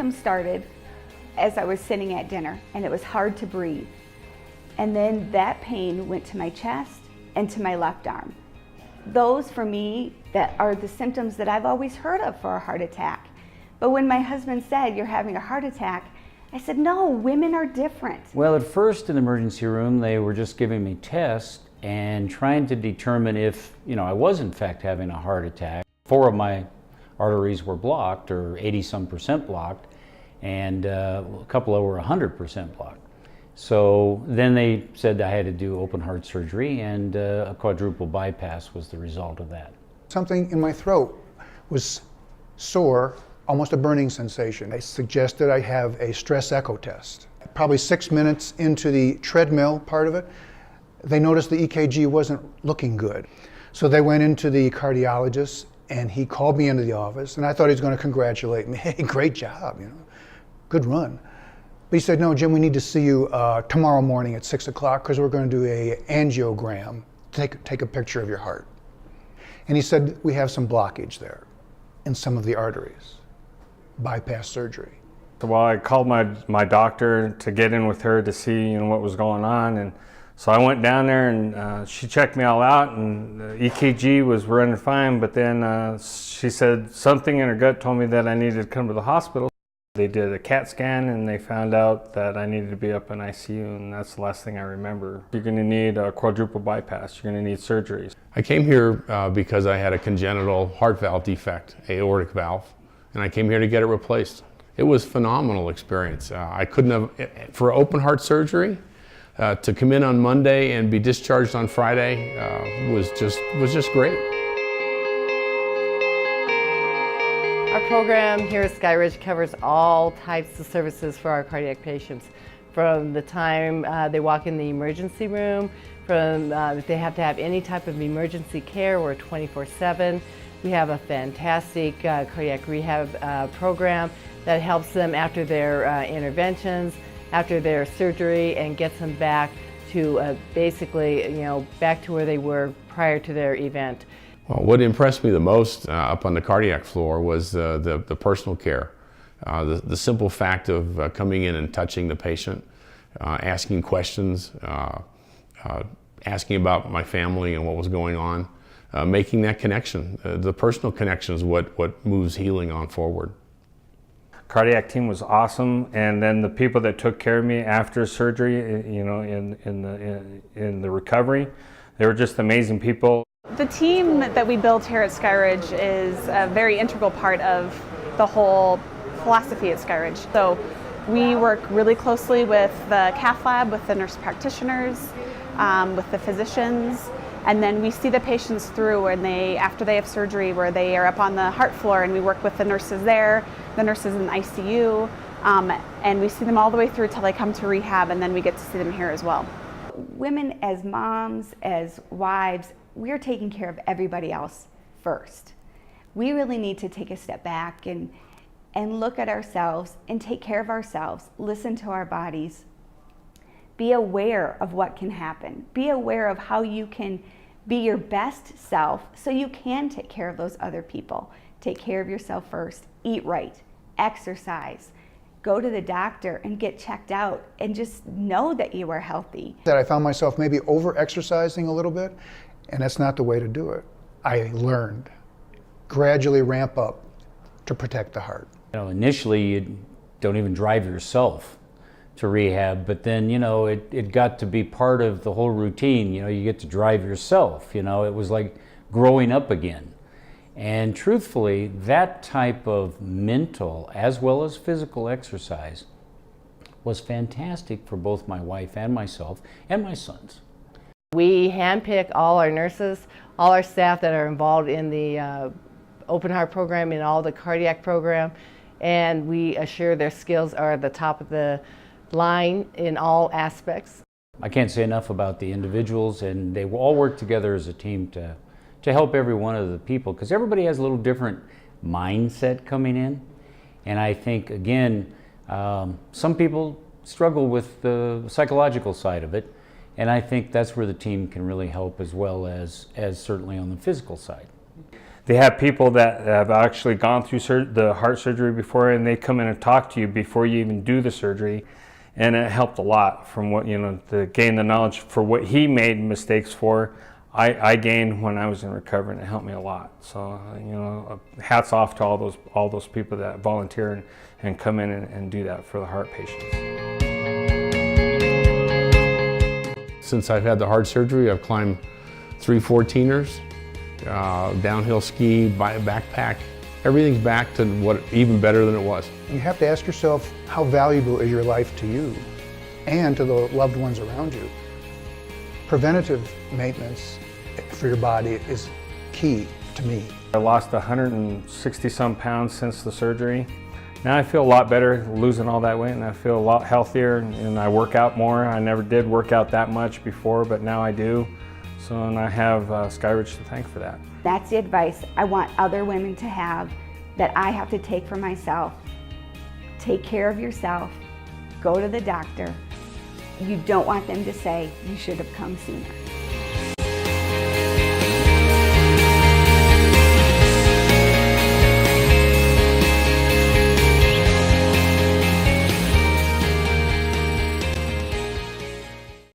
symptoms started as I was sitting at dinner, and it was hard to breathe. And then that pain went to my chest and to my left arm. Those, for me, that are the symptoms that I've always heard of for a heart attack. But when my husband said, "You're having a heart attack," I said, "No, women are different." Well, at first in the emergency room, they were just giving me tests and trying to determine if, I was in fact having a heart attack. 4 of my arteries were blocked, or 80-some% blocked, and a couple over 100% blocked. So then they said I had to do open heart surgery, and a quadruple bypass was the result of that. Something in my throat was sore, almost a burning sensation. They suggested I have a stress echo test. Probably 6 minutes into the treadmill part of it, they noticed the EKG wasn't looking good. So they went into the cardiologist, and he called me into the office, and I thought he was going to congratulate me. Hey, great job, good run. But he said, "No, Jim, we need to see you tomorrow morning at 6 o'clock because we're going to do a angiogram, take a picture of your heart." And he said, "We have some blockage there in some of the arteries. Bypass surgery." Well, I called my doctor to get in with her to see what was going on, and so I went down there, and she checked me all out, and the EKG was running fine, but then she said something in her gut told me that I needed to come to the hospital. They did a CAT scan, and they found out that I needed to be up in ICU, and that's the last thing I remember. You're going to need a quadruple bypass. You're going to need surgeries. I came here because I had a congenital heart valve defect, aortic valve, and I came here to get it replaced. It was a phenomenal experience. I couldn't have, for open heart surgery, to come in on Monday and be discharged on Friday was just great. Our program here at SkyRidge covers all types of services for our cardiac patients. From the time they walk in the emergency room, from if they have to have any type of emergency care, we're 24/7. We have a fantastic cardiac rehab program that helps them after their interventions, after their surgery, and gets them back to basically, back to where they were prior to their event. Well, what impressed me the most up on the cardiac floor was the personal care. The simple fact of coming in and touching the patient, asking questions, asking about my family and what was going on, making that connection. The personal connection is what moves healing on forward. Cardiac team was awesome, and then the people that took care of me after surgery, in the recovery, they were just amazing people. The team that we built here at SkyRidge is a very integral part of the whole philosophy at SkyRidge. So we work really closely with the cath lab, with the nurse practitioners, with the physicians, and then we see the patients through after they have surgery, where they are up on the heart floor, and we work with the nurses there, the nurses in the ICU, and we see them all the way through till they come to rehab, and then we get to see them here as well. Women, as moms, as wives, we're taking care of everybody else first. We really need to take a step back and look at ourselves and take care of ourselves, listen to our bodies, be aware of what can happen, be aware of how you can be your best self so you can take care of those other people. Take care of yourself first, eat right, exercise, go to the doctor and get checked out, and just know that you are healthy. That I found myself maybe over-exercising a little bit, and that's not the way to do it. I learned, gradually ramp up to protect the heart. Initially you don't even drive yourself to rehab, but then, it got to be part of the whole routine. You get to drive yourself. It was like growing up again. And truthfully, that type of mental as well as physical exercise was fantastic for both my wife and myself and my sons. We handpick all our nurses, all our staff that are involved in the open heart program and all the cardiac program, and we assure their skills are at the top of the line in all aspects. I can't say enough about the individuals, and they all work together as a team to help every one of the people, because everybody has a little different mindset coming in. And I think, again, some people struggle with the psychological side of it, and I think that's where the team can really help, as well as certainly on the physical side. they have people that have actually gone through the heart surgery before, and they come in and talk to you before you even do the surgery. And it helped a lot from what, to gain the knowledge for what he made mistakes for. I gained when I was in recovery, and it helped me a lot. So, hats off to all those people that volunteer and come in and do that for the heart patients. Since I've had the heart surgery, I've climbed 3 14ers, downhill ski, backpack. Everything's back to what even better than it was. You have to ask yourself, how valuable is your life to you and to the loved ones around you? Preventative maintenance for your body is key to me. I lost 160 some pounds since the surgery. Now I feel a lot better losing all that weight, and I feel a lot healthier, and I work out more. I never did work out that much before, but now I do. So, and I have Skyridge to thank for that. That's the advice I want other women to have, that I have to take for myself. Take care of yourself. Go to the doctor. You don't want them to say, you should have come sooner.